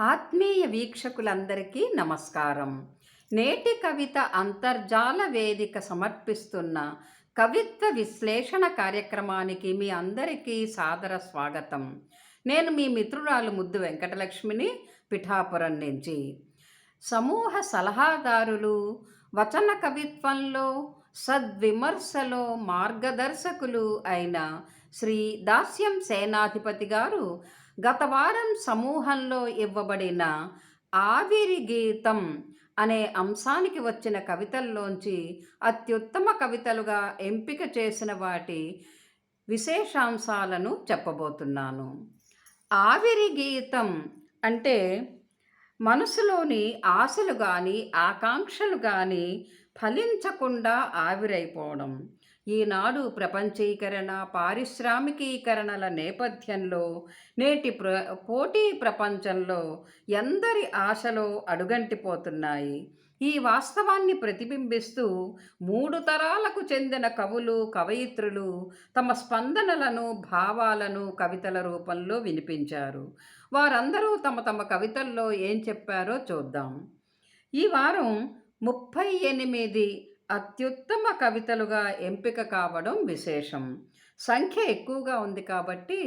ఆత్మీయ వీక్షకులందరికీ నమస్కారం. నేటి కవిత అంతర్జాల వేదిక సమర్పిస్తున్న కవిత్వ విశ్లేషణ కార్యక్రమానికి మీ అందరికీ సాదర స్వాగతం. నేను మీ మిత్రురాలు ముద్దు వెంకటలక్ష్మిని, పిఠాపురం నుంచి. సమూహ సలహాదారులు, వచన కవిత్వంలో సద్విమర్శలో మార్గదర్శకులు అయిన శ్రీ దాస్యం సేనాధిపతి గారు గత వారం సమూహంలో ఇవ్వబడిన ఆవిరి గీతం అనే అంశానికి వచ్చిన కవితల్లోంచి అత్యుత్తమ కవితలుగా ఎంపిక చేసిన వాటి విశేషాంశాలను చెప్పబోతున్నాను. ఆవిరి గీతం అంటే మనసులోని ఆశలు కానీ ఆకాంక్షలు కానీ ఫలించకుండా ఆవిరైపోవడం. ఈనాడు ప్రపంచీకరణ పారిశ్రామికీకరణల నేపథ్యంలో నేటి పోటీ ప్రపంచంలో ఎందరి ఆశలో అడుగంటిపోతున్నాయి. ఈ వాస్తవాన్ని ప్రతిబింబిస్తూ 3 తరాలకు చెందిన కవులు కవయిత్రులు తమ స్పందనలను భావాలను కవితల రూపంలో వినిపించారు. వారందరూ తమ తమ కవితల్లో ఏం చెప్పారో చూద్దాం. ఈ వారం 38 అత్యుత్తమ కవితలుగా ఎంపిక కావడం విశేషం. సంఖ్య ఎక్కువగా ఉంది కాబట్టి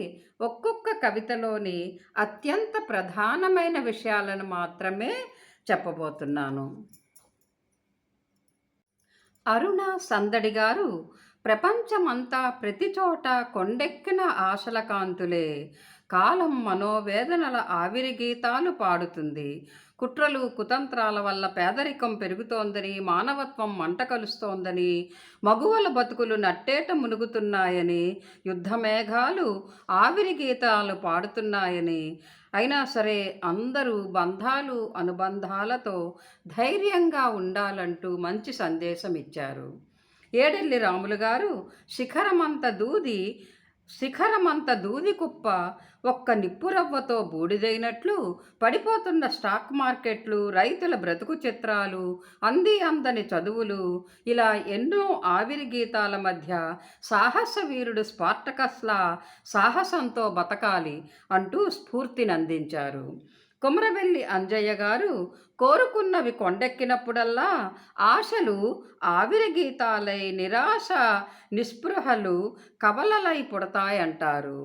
ఒక్కొక్క కవితలోని అత్యంత ప్రధానమైన విషయాలను మాత్రమే చెప్పబోతున్నాను. అరుణ సందడి గారు ప్రపంచమంతా ప్రతి చోట కొండెక్కిన ఆశల కాంతులే, కాలం మనోవేదనల ఆవిరి గీతాలు పాడుతుంది. కుట్రలు కుతంత్రాల వల్ల పేదరికం పెరుగుతోందని, మానవత్వం మంట కలుస్తోందని, మగువల బతుకులు నట్టేట మునుగుతున్నాయని, యుద్ధమేఘాలు ఆవిరి గీతాలు పాడుతున్నాయని, అయినా సరే అందరూ బంధాలు అనుబంధాలతో ధైర్యంగా ఉండాలంటూ మంచి సందేశం ఇచ్చారు. ఏడెల్లి రాములు గారు శిఖరమంత దూది కుప్ప ఒక్క నిప్పురవ్వతో బూడిదైనట్లు పడిపోతున్న స్టాక్ మార్కెట్లు, రైతుల బ్రతుకు చిత్రాలు, అందని చదువులు, ఇలా ఎన్నో ఆవిరి గీతాల మధ్య సాహస వీరుడు స్పార్టకస్లా సాహసంతో బతకాలి అంటూ స్ఫూర్తినందించారు. కుమరవెల్లి అంజయ్య గారు కోరుకున్నవి కొండెక్కినప్పుడల్లా ఆశలు ఆవిరి గీతాలై, నిరాశ నిస్పృహలు కవలలై పుడతాయంటారు.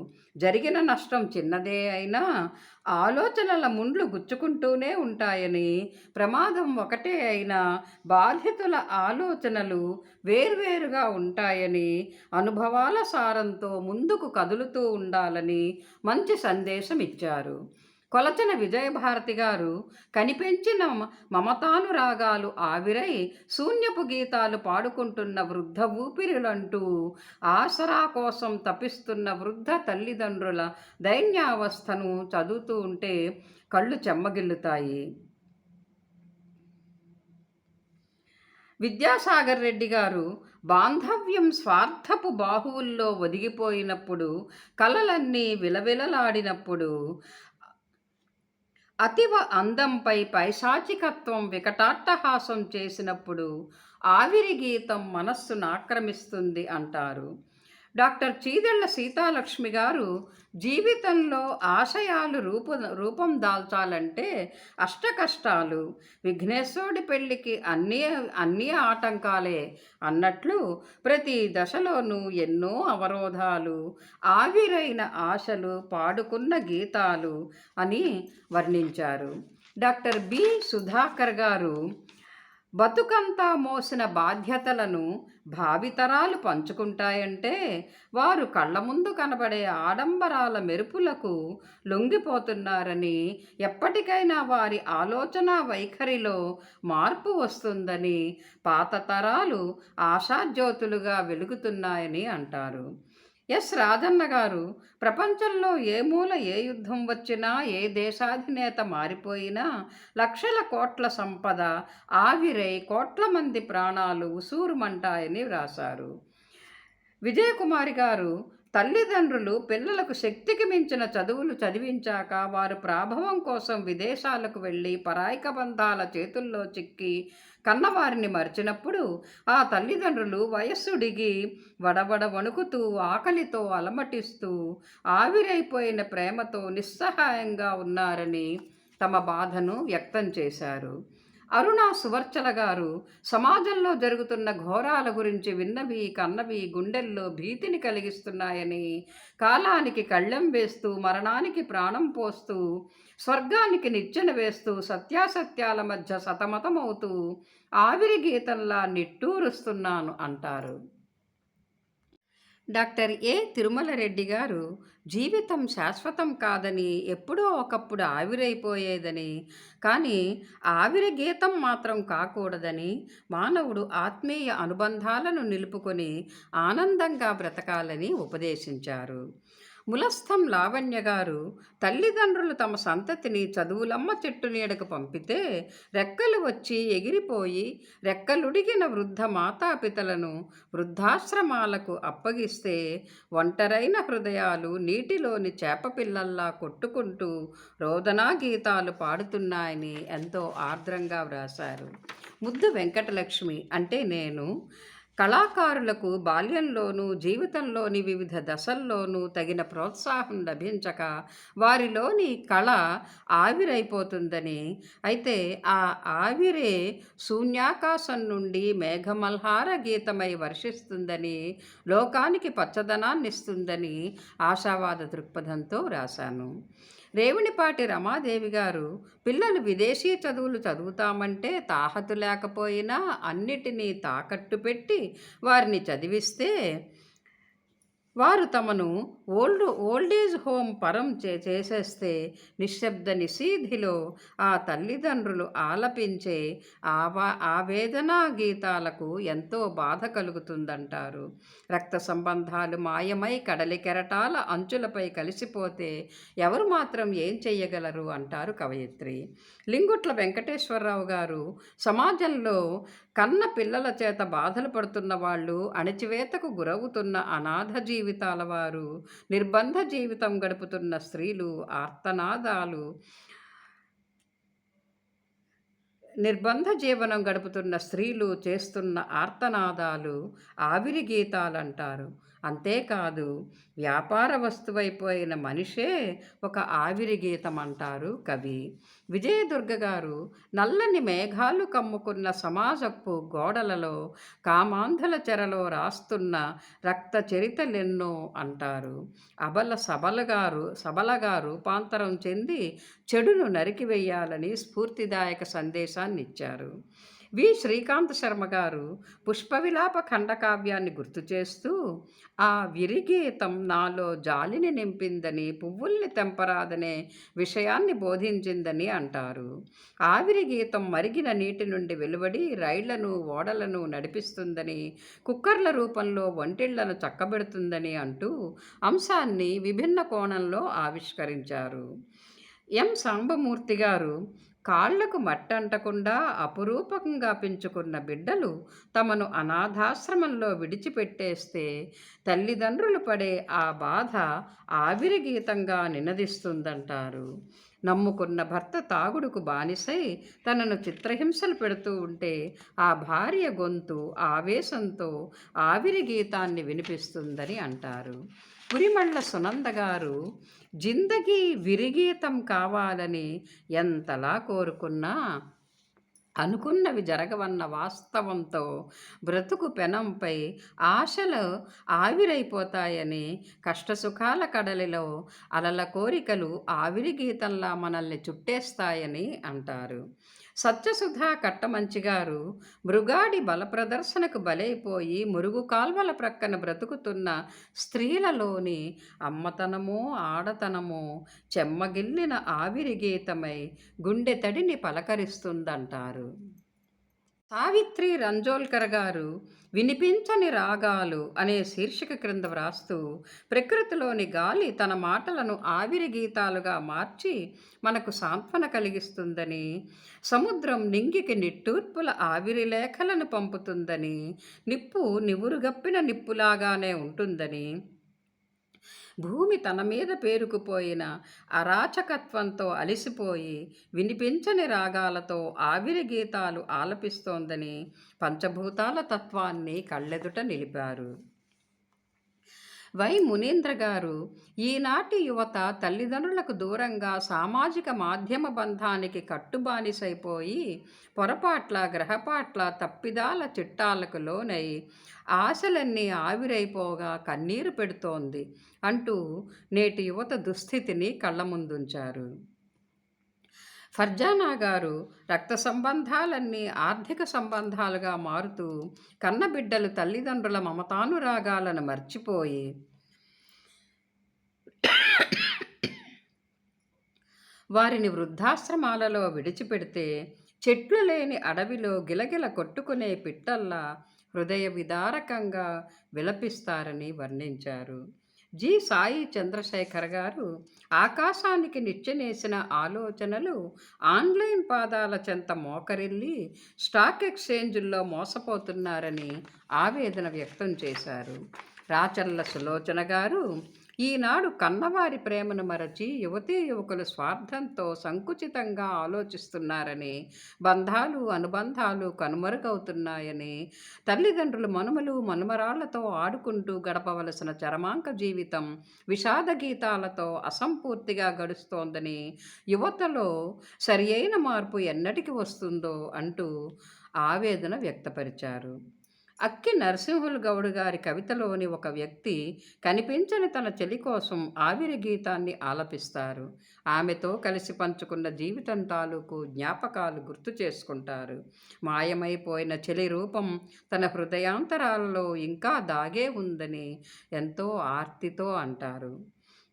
జరిగిన నష్టం చిన్నదే అయినా ఆలోచనల ముండ్లు గుచ్చుకుంటూనే ఉంటాయని, ప్రమాదం ఒకటే అయినా బాధితుల ఆలోచనలు వేర్వేరుగా ఉంటాయని, అనుభవాల సారంతో ముందుకు కదులుతూ ఉండాలని మంచి సందేశం ఇచ్చారు. కొలచిన విజయభారతి గారు కనిపెంచిన మమతానురాగాలు ఆవిరై శూన్యపు గీతాలు పాడుకుంటున్న వృద్ధ ఊపిరులంటూ ఆసరా కోసం తపిస్తున్న వృద్ధ తల్లిదండ్రుల దైన్యావస్థను చదువుతూ ఉంటే కళ్ళు చెమ్మగిల్లుతాయి. విద్యాసాగర్ రెడ్డి గారు బాంధవ్యం స్వార్థపు బాహువుల్లో ఒదిగిపోయినప్పుడు, కలలన్నీ విలవిలలాడినప్పుడు, అతివ అందంపై పైశాచికత్వం వికటాట్టహాసం చేసినప్పుడు ఆవిరి గీతం మనస్సును ఆక్రమిస్తుంది అంటారు. డాక్టర్ చీదెళ్ల సీతాలక్ష్మి గారు జీవితంలో ఆశయాలు రూపం దాల్చాలంటే అష్టకష్టాలు, విఘ్నేశ్వరుడి పెళ్లికి అన్నీ ఆటంకాలే అన్నట్లు ప్రతి దశలోనూ ఎన్నో అవరోధాలు, ఆవిరైన ఆశలు, పాడుకున్న గీతాలు అని వర్ణించారు. డాక్టర్ బి సుధాకర్ గారు బతుకంతా మోసిన బాధ్యతలను భావితరాలు పంచుకుంటాయంటే వారు కళ్ళ ముందు కనబడే ఆడంబరాల మెరుపులకు లొంగిపోతున్నారని, ఎప్పటికైనా వారి ఆలోచన వైఖరిలో మార్పు వస్తుందని, పాత తరాలు ఆశాజ్యోతులుగా వెలుగుతున్నాయని అంటారు. ఎస్ రాజన్న గారు ప్రపంచంలో ఏ మూల ఏ యుద్ధం వచ్చినా, ఏ దేశాధినేత మారిపోయినా లక్షల కోట్ల సంపద ఆవిరై కోట్ల మంది ప్రాణాలు ఉసూరుమంటాయని వ్రాశారు. విజయకుమారి గారు తల్లిదండ్రులు పిల్లలకు శక్తికి మించిన చదువులు చదివించాక వారు ప్రాభవం కోసం విదేశాలకు వెళ్ళి పరాయిక బంధాల చేతుల్లో చిక్కి కన్నవారిని మరిచినప్పుడు ఆ తల్లిదండ్రులు వయస్సుడిగి వడవడ వణుకుతూ ఆకలితో అలమటిస్తూ ఆవిరైపోయిన ప్రేమతో నిస్సహాయంగా ఉన్నారని తమ బాధను వ్యక్తం చేశారు. అరుణ సువర్చల గారు సమాజంలో జరుగుతున్న ఘోరాల గురించి విన్నవి, కన్నవి గుండెల్లో భీతిని కలిగిస్తున్నాయని, కాలానికి కళ్ళెం వేస్తూ, మరణానికి ప్రాణం పోస్తూ, స్వర్గానికి నిచ్చెన వేస్తూ, సత్యాసత్యాల మధ్య సతమతమవుతూ, ఆవిరి గీతంలా నిట్టూరుస్తున్నాను అంటారు. డాక్టర్ ఏ తిరుమలరెడ్డి గారు జీవితం శాశ్వతం కాదని, ఎప్పుడో ఒకప్పుడు ఆవిరైపోయేదని, కానీ ఆవిరి గీతం మాత్రం కాకూడదని, మానవుడు ఆత్మీయ అనుబంధాలను నిలుపుకొని ఆనందంగా బ్రతకాలని ఉపదేశించారు. ములస్థం లావణ్య గారు తల్లిదండ్రులు తమ సంతతిని చదువులమ్మ చెట్టు నీడకు పంపితే రెక్కలు వచ్చి ఎగిరిపోయి రెక్కలుడిగిన వృద్ధ మాతాపితలను వృద్ధాశ్రమాలకు అప్పగిస్తే ఒంటరైన హృదయాలు నీటిలోని చేపపిల్లల్లా కొట్టుకుంటూ రోదనా గీతాలు పాడుతున్నాయని ఎంతో ఆర్ద్రంగా వ్రాశారు. ముద్దు వెంకటలక్ష్మి అంటే నేను కళాకారులకు బాల్యంలోనూ జీవితంలోని వివిధ దశల్లోనూ తగిన ప్రోత్సాహం లభించక వారిలోని కళ ఆవిరైపోతుందని, అయితే ఆ ఆవిరే శూన్యాకాశం నుండి మేఘమల్హార గీతమై వర్షిస్తుందని, లోకానికి పచ్చదనాన్నిస్తుందని ఆశావాద దృక్పథంతో రాశాను. రేవునిపాటి రమాదేవి గారు పిల్లలు విదేశీ చదువులు చదువుతామంటే తాహతు లేకపోయినా అన్నిటినీ తాకట్టు పెట్టి వారిని చదివిస్తే వారు తమను ఓల్డేజ్ హోమ్ పరం చేసేస్తే నిశ్శబ్ద నిశీధిలో ఆ తల్లిదండ్రులు ఆలపించే ఆవేదనా గీతాలకు ఎంతో బాధ కలుగుతుందంటారు. రక్త సంబంధాలు మాయమై కడలి కెరటాల అంచులపై కలిసిపోతే ఎవరు మాత్రం ఏం చెయ్యగలరు అంటారు కవయిత్రి. లింగుట్ల వెంకటేశ్వరరావు గారు సమాజంలో కన్న పిల్లల చేత బాధలు పడుతున్న వాళ్ళు, అణచివేతకు గురవుతున్న అనాథ జీవితాల వారు, నిర్బంధ జీవితం గడుపుతున్న స్త్రీలు, నిర్బంధ జీవనం గడుపుతున్న స్త్రీలు చేస్తున్న ఆర్తనాదాలు ఆవిరి గీతాలంటారు. అంతేకాదు వ్యాపార వస్తువైపోయిన మనిషే ఒక ఆవిరి గీతం అంటారు కవి. విజయదుర్గ గారు నల్లని మేఘాలు కమ్ముకున్న సమాజపు గోడలలో కామాంధుల చెరలో రాస్తున్న రక్త చరితలెన్నో అంటారు. సబలగా రూపాంతరం చెంది చెడును నరికివేయాలని స్ఫూర్తిదాయక సందేశాన్నిచ్చారు. శ్రీకాంత్ శర్మ గారు పుష్పవిలాప ఖండకావ్యాన్ని గుర్తు చేస్తూ ఆ విరిగీతం నాలో జాలిని నింపిందని, పువ్వుల్ని తెంపరాదనే విషయాన్ని బోధించిందని అంటారు. ఆవిరి గీతం మరిగిన నీటి నుండి వెలువడి రైళ్లను ఓడలను నడిపిస్తుందని, కుక్కర్ల రూపంలో వంటిళ్లను చక్కబెడుతుందని అంటూ అంశాన్ని విభిన్న కోణంలో ఆవిష్కరించారు. సాంబమూర్తి గారు కాళ్లకు మట్టంటకుండా అపురూపంగా పెంచుకున్న బిడ్డలు తమను అనాథాశ్రమంలో విడిచిపెట్టేస్తే తల్లిదండ్రులు పడే ఆ బాధ ఆవిరి గీతంగా నినదిస్తుందంటారు. నమ్ముకున్న భర్త తాగుడుకు బానిసై తనను చిత్రహింసలు పెడుతూ ఉంటే ఆ భార్య గొంతు ఆవేశంతో ఆవిరి గీతాన్ని వినిపిస్తుందని అంటారు. పురిమళ్ళ సునంద గారు జిందగీ విరిగీతం కావాలని ఎంతలా కోరుకున్నా అనుకున్నవి జరగవన్న వాస్తవంతో బ్రతుకు పెనంపై ఆశలు ఆవిరైపోతాయని, కష్టసుఖాల కడలిలో అలల కోరికలు ఆవిరి గీతంలా మనల్ని చుట్టేస్తాయని అంటారు. సత్యసుధా కట్టమంచిగారు మృగాడి బలప్రదర్శనకు బలైపోయి మురుగు కాల్వల ప్రక్కన బ్రతుకుతున్న స్త్రీలలోని అమ్మతనమో ఆడతనమో చెమ్మగిల్లిన ఆవిరి గీతమై గుండె తడిని పలకరిస్తుందంటారు. సావిత్రి రంజోల్కర్ గారు వినిపించని రాగాలు అనే శీర్షిక క్రింద వ్రాస్తూ ప్రకృతిలోని గాలి తన మాటలను ఆవిరి గీతాలుగా మార్చి మనకు సాంత్వన కలిగిస్తుందని, సముద్రం నింగికి నిట్టూర్పుల ఆవిరి లేఖలను పంపుతుందని, నిప్పు నివురుగప్పిన నిప్పులాగానే ఉంటుందని, భూమి తన మీద పేరుకుపోయిన అరాచకత్వంతో అలిసిపోయి వినిపించని రాగాలతో ఆవిరి గీతాలు ఆలపిస్తోందని పంచభూతాల తత్వాన్ని కళ్ళెదుట నిలిపారు. వై మునీంద్ర గారు ఈనాటి యువత తల్లిదండ్రులకు దూరంగా సామాజిక మాధ్యమ బంధానికి కట్టుబానిసైపోయి పొరపాట్ల గ్రహపాట్ల తప్పిదాల చిట్టాలకు లోనై ఆశలన్నీ ఆవిరైపోగా కన్నీరు పెడుతోంది అంటూ నేటి యువత దుస్థితిని కళ్ళ ముందుంచారు. ఫర్జానా గారు రక్త సంబంధాలన్నీ ఆర్థిక సంబంధాలుగా మారుతూ కన్నబిడ్డలు తల్లిదండ్రుల మమతానురాగాలను మర్చిపోయి వారిని వృద్ధాశ్రమాలలో విడిచిపెడితే చెట్లు లేని అడవిలో గిలగిల కొట్టుకునే పిట్టల్లా హృదయ విదారకంగా విలపిస్తారని వర్ణించారు. జి. సాయి చంద్రశేఖర్ గారు ఆకాశానికి నిచ్చెనేసిన ఆలోచనలు ఆన్లైన్ పాదాల చెంత మోకరిల్లి స్టాక్ ఎక్స్చేంజుల్లో మోసపోతున్నారని ఆవేదన వ్యక్తం చేశారు. రాచర్ల సులోచన గారు ఈనాడు కన్నవారి ప్రేమను మరచి యువతీ యువకులు స్వార్థంతో సంకుచితంగా ఆలోచిస్తున్నారని, బంధాలు అనుబంధాలు కనుమరుగవుతున్నాయని, తల్లిదండ్రులు మనుమలు మనుమరాళ్లతో ఆడుకుంటూ గడపవలసిన చరమాంక జీవితం విషాద గీతాలతో అసంపూర్తిగా గడుస్తోందని, యువతలో సరియైన మార్పు ఎన్నటికి వస్తుందో అంటూ ఆవేదన వ్యక్తపరిచారు. అక్కి నరసింహులు గౌడ్ గారి కవితలోని ఒక వ్యక్తి కనిపించని తన చెలి కోసం ఆవిరి గీతాన్ని ఆలపిస్తారు. ఆమెతో కలిసి పంచుకున్న జీవితం తాలూకు జ్ఞాపకాలు గుర్తు చేసుకుంటారు. మాయమైపోయిన చెలి రూపం తన హృదయాంతరాలలో ఇంకా దాగే ఉందని ఎంతో ఆర్తితో అంటారు.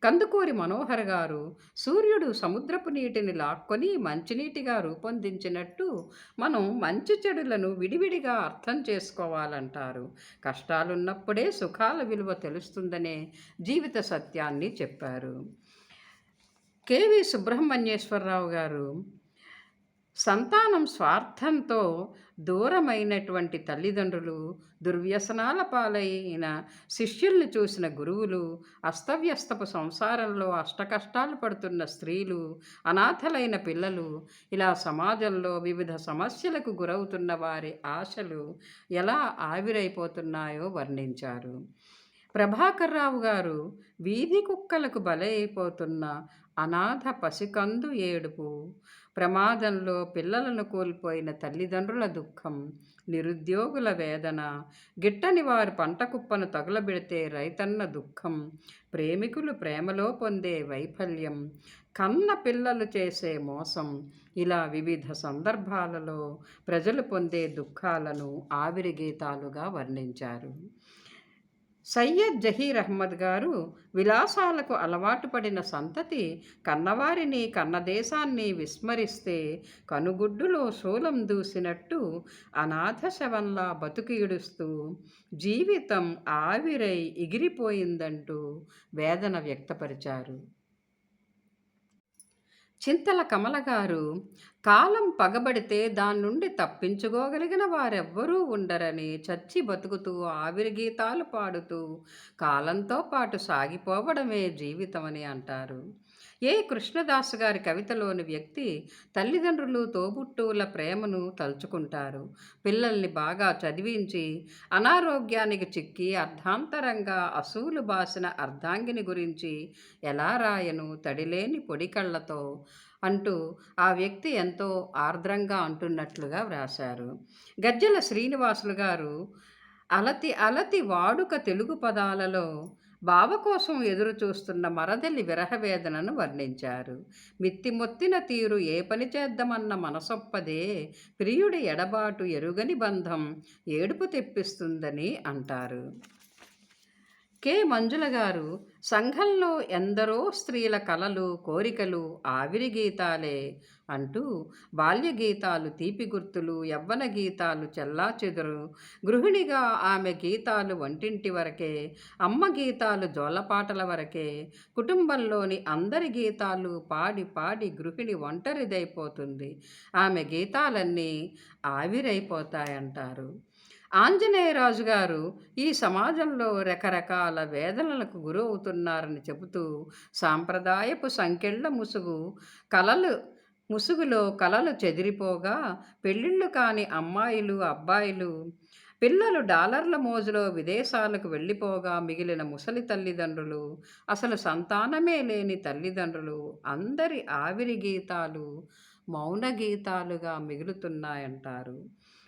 కందుకూరి మనోహర్ గారు సూర్యుడు సముద్రపు నీటిని లాక్కొని మంచినీటిగా రూపొందించినట్టు మనం మంచి చెడులను విడివిడిగా అర్థం చేసుకోవాలంటారు. కష్టాలున్నప్పుడే సుఖాల విలువ తెలుస్తుందనే జీవిత సత్యాన్ని చెప్పారు. కెవి సుబ్రహ్మణ్యేశ్వరరావు గారు సంతానం స్వార్థంతో దూరమైనటువంటి తల్లిదండ్రులు, దుర్వ్యసనాల పాలైన శిష్యుల్ని చూసిన గురువులు, అస్తవ్యస్తపు సంసారంలో అష్టకష్టాలు పడుతున్న స్త్రీలు, అనాథలైన పిల్లలు, ఇలా సమాజంలో వివిధ సమస్యలకు గురవుతున్న వారి ఆశలు ఎలా ఆవిరైపోతున్నాయో వర్ణించారు. ప్రభాకర్ రావు గారు వీధి కుక్కలకు బలైపోతున్న అనాథ పసికందు ఏడుపు, ప్రమాదంలో పిల్లలను కోల్పోయిన తల్లిదండ్రుల దుఃఖం, నిరుద్యోగుల వేదన, గిట్టని వారు పంట కుప్పను తగులబెడితే రైతన్న దుఃఖం, ప్రేమికులు ప్రేమలో పొందే వైఫల్యం, కన్న పిల్లలు చేసే మోసం, ఇలా వివిధ సందర్భాలలో ప్రజలు పొందే దుఃఖాలను ఆవిరి గీతాలుగా వర్ణించారు. సయ్యద్ జహీర్ అహ్మద్ గారు విలాసాలకు అలవాటు పడిన సంతతి కన్నవారిని కన్నదేశాన్ని విస్మరిస్తే కనుగుడ్డులో శూలం దూసినట్టు అనాథ శవంలా బతుకు ఈడుస్తూ జీవితం ఆవిరై ఎగిరిపోయిందంటూ వేదన వ్యక్తపరిచారు. చింతల కమల గారు కాలం పగబడితే దాని నుండి తప్పించుకోగలిగిన వారెవ్వరూ ఉండరని చచ్చి బతుకుతూ ఆవిరి గీతాలు పాడుతూ కాలంతో పాటు సాగిపోవడమే జీవితమని అంటారు. ఏ కృష్ణదాసు గారి కవితలోని వ్యక్తి తల్లిదండ్రులు తోబుట్టువుల ప్రేమను తలుచుకుంటారు. పిల్లల్ని బాగా చదివించి అనారోగ్యానికి చిక్కి అర్ధాంతరంగా అసూలు బాసిన అర్ధాంగిని గురించి ఎలా రాయను తడిలేని పొడి కళ్ళతో అంటూ ఆ వ్యక్తి ఎంతో ఆర్ద్రంగా అంటున్నట్లుగా వ్రాశారు. గజ్జెల శ్రీనివాసులు గారు అలతి అలతి వాడుక తెలుగు పదాలలో బావ కోసం ఎదురు చూస్తున్న మరదలి విరహవేదనను వర్ణించారు. మిత్తిమొత్తిన తీరు ఏ పని చేద్దామన్న మనసొప్పదే, ప్రియుడి ఎడబాటు ఎరుగని బంధం ఏడుపు తెప్పిస్తుందని అంటారు. కె మంజుల గారు సంఘంలో ఎందరో స్త్రీల కలలు కోరికలు ఆవిరి గీతాలే అంటూ బాల్య గీతాలు తీపి గుర్తులు, యవ్వన గీతాలు చెల్లాచెదురు, గృహిణిగా ఆమె గీతాలు వంటింటి వరకే, అమ్మ గీతాలు జోలపాటల వరకే, కుటుంబంలోని అందరి గీతాలు పాడి పాడి గృహిణి ఒంటరిదైపోతుంది, ఆమె గీతాలన్నీ ఆవిరైపోతాయంటారు. ఆంజనేయరాజు గారు ఈ సమాజంలో రకరకాల వేదనలకు గురవుతున్నారని చెబుతూ సాంప్రదాయపు సంకెళ్ళ ముసుగులో కలలు చెదిరిపోగా పెళ్ళిళ్ళు కాని అమ్మాయిలు అబ్బాయిలు పిల్లలు డాలర్ల మోజులో విదేశాలకు వెళ్ళిపోగా మిగిలిన ముసలి తల్లిదండ్రులు, అసలు సంతానమే లేని తల్లిదండ్రులు అందరి ఆవిరి గీతాలు మౌన గీతాలుగా మిగులుతున్నాయంటారు.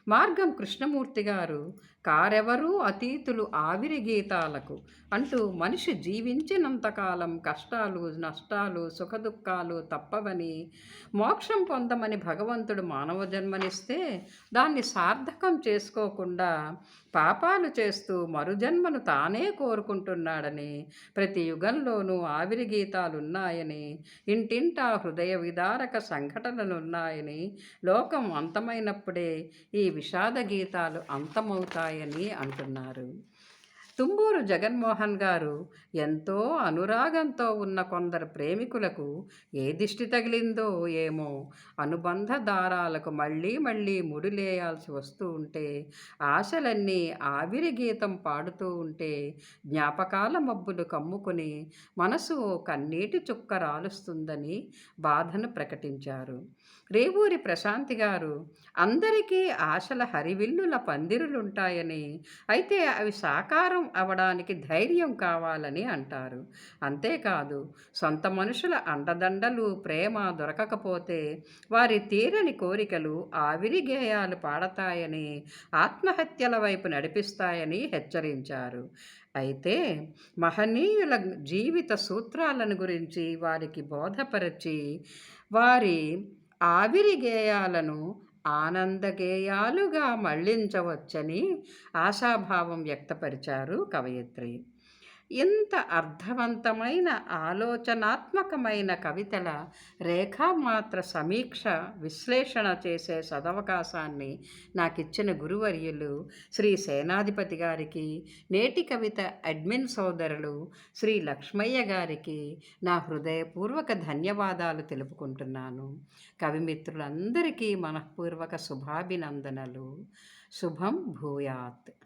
మార్గం కృష్ణమూర్తి గారు కారెవరూ అతీతులు ఆవిరి గీతాలకు అంటూ మనిషి జీవించినంతకాలం కష్టాలు, నష్టాలు, సుఖదుఖాలు తప్పవని, మోక్షం పొందమని భగవంతుడు మానవ జన్మనిస్తే దాన్ని సార్థకం చేసుకోకుండా పాపాలు చేస్తూ మరుజన్మను తానే కోరుకుంటున్నాడని, ప్రతి యుగంలోనూ ఆవిరి గీతాలున్నాయని, ఇంటింటా హృదయ విదారక సంఘటనలున్నాయని, లోకం అంతమైనప్పుడే ఈ విషాద గీతాలు అంతమవుతాయని అంటున్నారు. తుంబూరు జగన్మోహన్ గారు ఎంతో అనురాగంతో ఉన్న కొందరు ప్రేమికులకు ఏ దిష్టి తగిలిందో ఏమో, అనుబంధ దారాలకు మళ్ళీ మళ్ళీ ముడిలేయాల్సి వస్తూ ఉంటే, ఆశలన్నీ ఆవిరి గీతం పాడుతూ ఉంటే, జ్ఞాపకాల మబ్బులు కమ్ముకుని మనసు ఓ కన్నీటి చుక్క రాలుస్తుందని బాధను ప్రకటించారు. రేవూరి ప్రశాంతి గారు అందరికీ ఆశల హరివిల్లుల పందిరులుంటాయని, అయితే అవి సాకారం అవడానికి ధైర్యం కావాలని అంటారు. అంతేకాదు, సొంత మనుషుల అండదండలు, ప్రేమ దొరకకపోతే వారి తీరని కోరికలు ఆవిరి గేయాలు పాడతాయని, ఆత్మహత్యల వైపు నడిపిస్తాయని హెచ్చరించారు. అయితే మహనీయుల జీవిత సూత్రాలను గురించి వారికి బోధపరచి, వారి ఆవిరి గేయాలను ఆనంద గేయాలుగా మళ్ళించవచ్చని ఆశాభావం వ్యక్తపరిచారు కవయిత్రి. ఇంత అర్థవంతమైన ఆలోచనాత్మకమైన కవితల రేఖామాత్ర సమీక్ష, విశ్లేషణ చేసే సదవకాశాన్ని నాకిచ్చిన గురువర్యులు శ్రీ సేనాధిపతి గారికి, నేటి కవిత అడ్మిన్ సోదరులు శ్రీ లక్ష్మయ్య గారికి నా హృదయపూర్వక ధన్యవాదాలు తెలుపుకుంటున్నాను. కవిమిత్రులందరికీ మనఃపూర్వక శుభాభినందనలు. శుభం భూయాత్.